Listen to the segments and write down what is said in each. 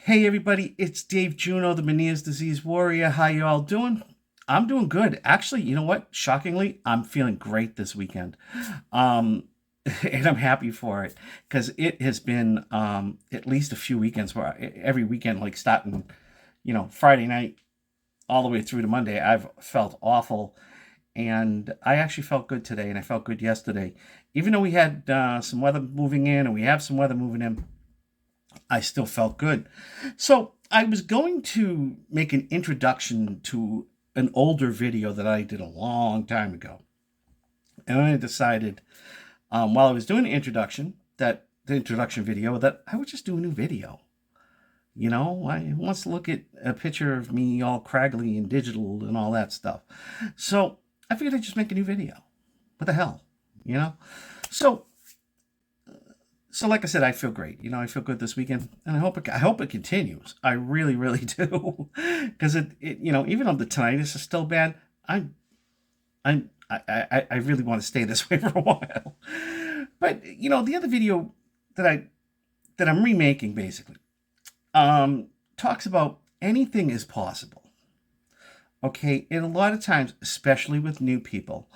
Hey everybody, it's Dave Juno, the Meniere's Disease Warrior. How you all doing? I'm doing good. Actually, you know what? Shockingly, I'm feeling great this weekend. Um, and I'm happy for it because it has been at least a few weekends where every weekend, like starting, Friday night all the way through to Monday, I've felt awful. And I actually felt good today and I felt good yesterday. Even though we had some weather moving in and we have some weather moving in, I still felt good. So I was going to make an introduction to an older video that I did a long time ago. And I decided while I was doing the introduction, that the introduction video, that I would just do a new video. I wants to look at a picture of me all craggly and digital and all that stuff. So I figured I'd just make a new video. What the hell? You know? So so like I said, I feel great. I feel good this weekend, and I hope it continues. I really, really do, because even though the tinnitus is still bad, I really want to stay this way for a while. But the other video that I'm remaking basically talks about anything is possible. Okay, and a lot of times, especially with new people,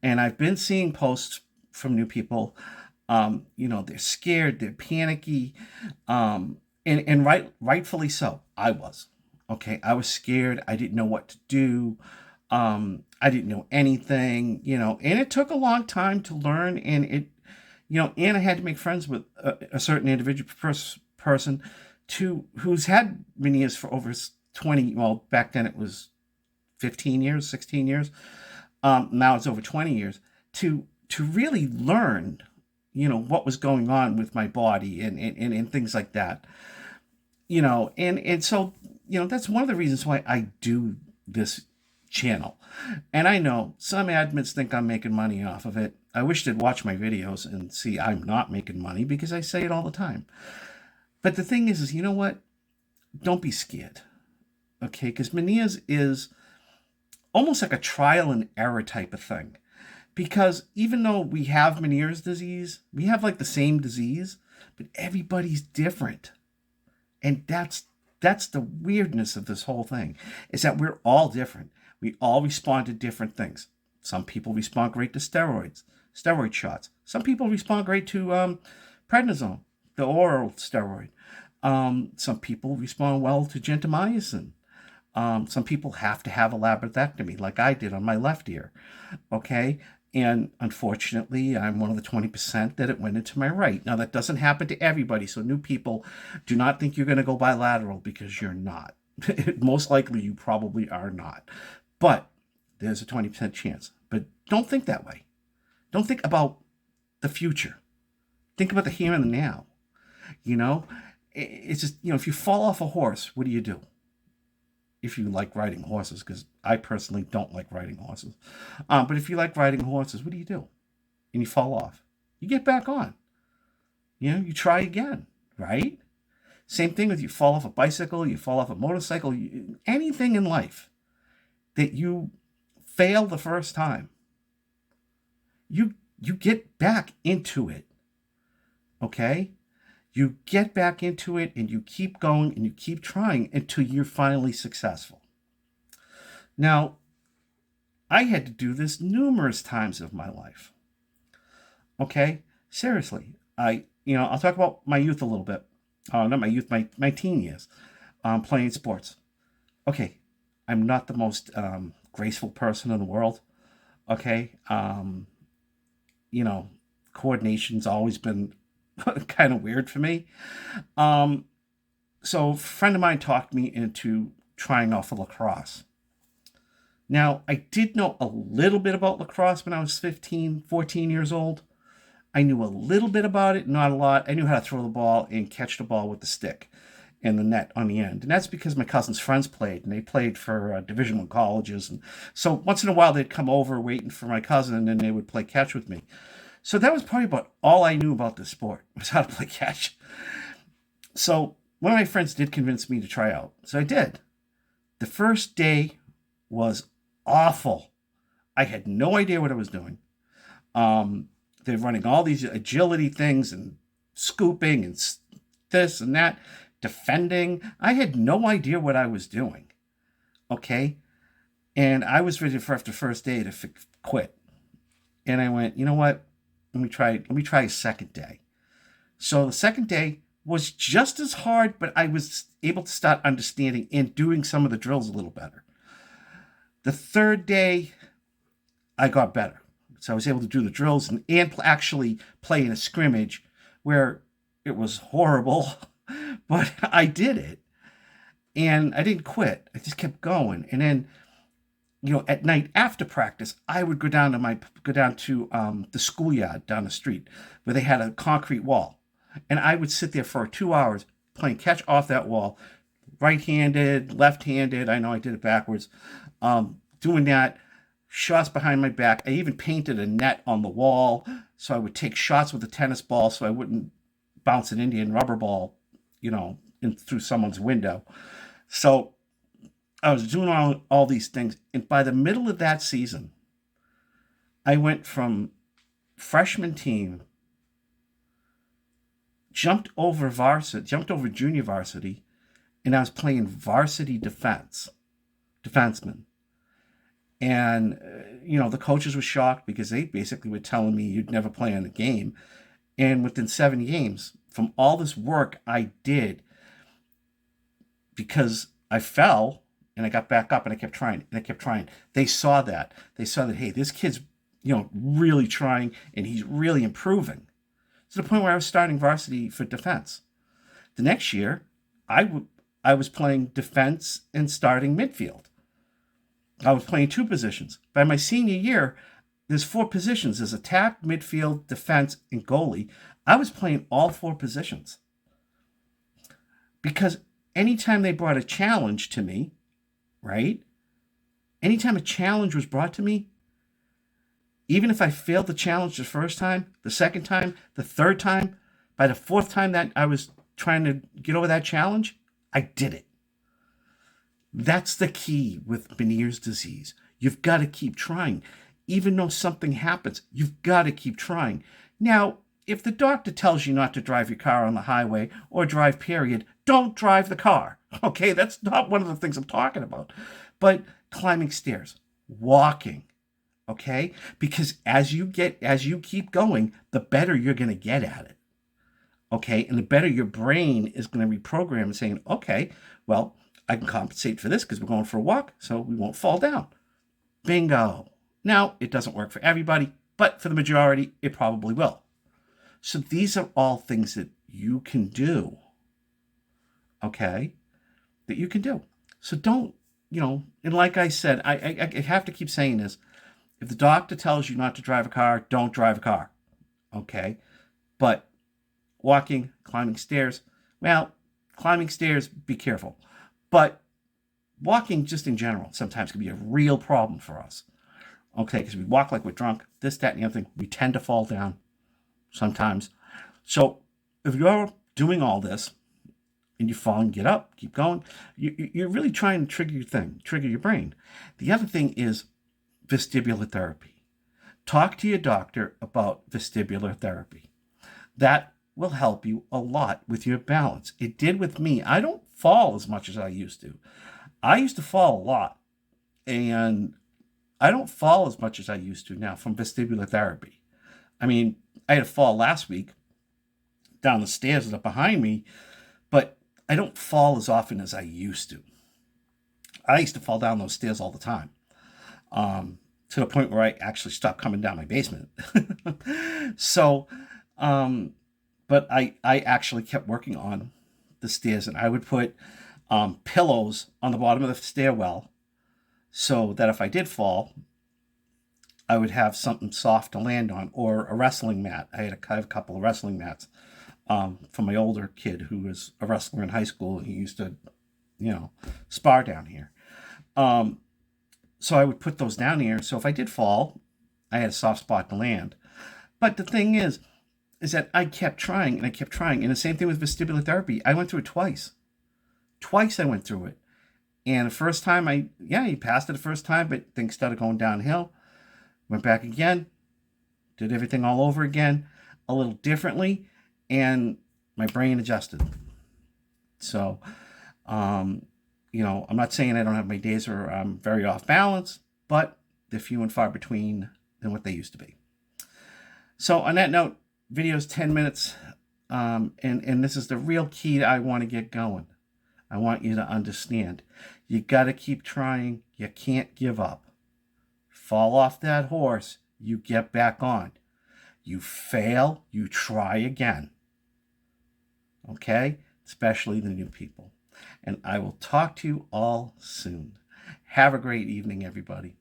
and I've been seeing posts from new people. They're scared, they're panicky, and rightfully so. I was. Okay, I was scared. I didn't know what to do. I didn't know anything. And it took a long time to learn. And I had to make friends with a certain individual person who's had Meniere's for over 20. Well, back then it was 15 years, 16 years. Now it's over 20 years to really learn what was going on with my body and things like that. And so that's one of the reasons why I do this channel. And I know some admins think I'm making money off of it. I wish they'd watch my videos and see I'm not making money, because I say it all the time. But the thing is you know what? Don't be scared. Okay, because Meniere's is almost like a trial and error type of thing. Because even though we have Meniere's disease, we have like the same disease, but everybody's different. And that's the weirdness of this whole thing, is that we're all different. We all respond to different things. Some people respond great to steroid shots. Some people respond great to prednisone, the oral steroid. Some people respond well to gentamicin. Some people have to have a labyrinthectomy, like I did on my left ear. Okay. And unfortunately, I'm one of the 20% that it went into my right. Now, that doesn't happen to everybody. So new people, do not think you're going to go bilateral, because you're not. Most likely, you probably are not. But there's a 20% chance. But don't think that way. Don't think about the future. Think about the here and the now. It's just, if you fall off a horse, what do you do? If you like riding horses, because I personally don't like riding horses. But if you like riding horses, what do? And you fall off. You get back on. You try again, right? Same thing with you fall off a bicycle, you fall off a motorcycle, anything in life that you fail the first time, you get back into it, okay? You get back into it and you keep going and you keep trying until you're finally successful. Now, I had to do this numerous times of my life. Okay? Seriously. I'll talk about my youth a little bit. Not my youth, my teen years. Playing sports. Okay. I'm not the most graceful person in the world. Okay? Coordination's always been kind of weird for me. So a friend of mine talked me into trying out for lacrosse. Now, I did know a little bit about lacrosse when I was 15, 14 years old. I knew a little bit about it, not a lot. I knew how to throw the ball and catch the ball with the stick and the net on the end. And that's because my cousin's friends played, and they played for Division I colleges. And so once in a while, they'd come over waiting for my cousin, and then they would play catch with me. So that was probably about all I knew about the sport, was how to play catch. So one of my friends did convince me to try out. So I did. The first day was awful. I had no idea what I was doing. They're running all these agility things and scooping and this and that. defending. I had no idea what I was doing. Okay. And I was ready for after the first day to quit. And I went, you know what? Let me try a second day. So the second day was just as hard, but I was able to start understanding and doing some of the drills a little better. The third day, I got better. So I was able to do the drills and actually play in a scrimmage where it was horrible, but I did it. And I didn't quit. I just kept going. And then, at night after practice, I would go down to the schoolyard down the street where they had a concrete wall. And I would sit there for 2 hours playing catch off that wall, right-handed, left-handed. I know I did it backwards. Doing that, shots behind my back. I even painted a net on the wall so I would take shots with a tennis ball so I wouldn't bounce an Indian rubber ball, in through someone's window. So I was doing all these things. And by the middle of that season, I went from freshman team, jumped over junior varsity, and I was playing varsity defenseman. And, the coaches were shocked because they basically were telling me you'd never play in a game. And within 7 games, from all this work I did, because I fell and I got back up and I kept trying and I kept trying. They saw that. Hey, this kid's, really trying and he's really improving. To the point where I was starting varsity for defense. The next year, I was playing defense and starting midfield. I was playing 2 positions. By my senior year, there's 4 positions. There's attack, midfield, defense, and goalie. I was playing all 4 positions. Because anytime they brought a challenge to me, right? Anytime a challenge was brought to me, even if I failed the challenge the first time, the second time, the third time, by the 4th time that I was trying to get over that challenge, I did it. That's the key with Meniere's disease. You've got to keep trying. Even though something happens, you've got to keep trying. Now, if the doctor tells you not to drive your car on the highway or drive, period, don't drive the car. Okay, that's not one of the things I'm talking about. But climbing stairs, walking, okay? Because as you keep going, the better you're going to get at it. Okay, and the better your brain is going to reprogram and saying, okay, well, I can compensate for this because we're going for a walk, so we won't fall down. Bingo. Now, it doesn't work for everybody, but for the majority, it probably will. So these are all things that you can do, okay, that you can do. So don't, and like I said, I have to keep saying this. If the doctor tells you not to drive a car, don't drive a car, okay? But walking, climbing stairs, be careful. But walking just in general sometimes can be a real problem for us. Okay, because we walk like we're drunk, this, that, and the other thing. We tend to fall down sometimes. So if you're doing all this and you fall and get up, keep going, you're really trying to trigger your brain. The other thing is vestibular therapy. Talk to your doctor about vestibular therapy. That will help you a lot with your balance. It did with me. I don't fall as much as I used to. I used to fall a lot, and I don't fall as much as I used to now from vestibular therapy. I mean, I had a fall last week down the stairs that are behind me, but I don't fall as often as I used to. I used to fall down those stairs all the time, to the point where I actually stopped coming down my basement. So, but I actually kept working on the stairs, and I would put pillows on the bottom of the stairwell so that if I did fall, I would have something soft to land on, or a wrestling mat. I have a couple of wrestling mats from my older kid who was a wrestler in high school. He used to, spar down here. So I would put those down here. So if I did fall, I had a soft spot to land. But the thing is that I kept trying and I kept trying. And the same thing with vestibular therapy. I went through it twice. Twice I went through it. And the first time you passed it the first time, but things started going downhill. Went back again, did everything all over again, a little differently, and my brain adjusted. So, I'm not saying I don't have my days where I'm very off balance, but they're few and far between than what they used to be. So on that note, video's 10 minutes, and this is the real key I want to get going. I want you to understand. You got to keep trying. You can't give up. Fall off that horse, you get back on. You fail, you try again. Okay? Especially the new people. And I will talk to you all soon. Have a great evening, everybody.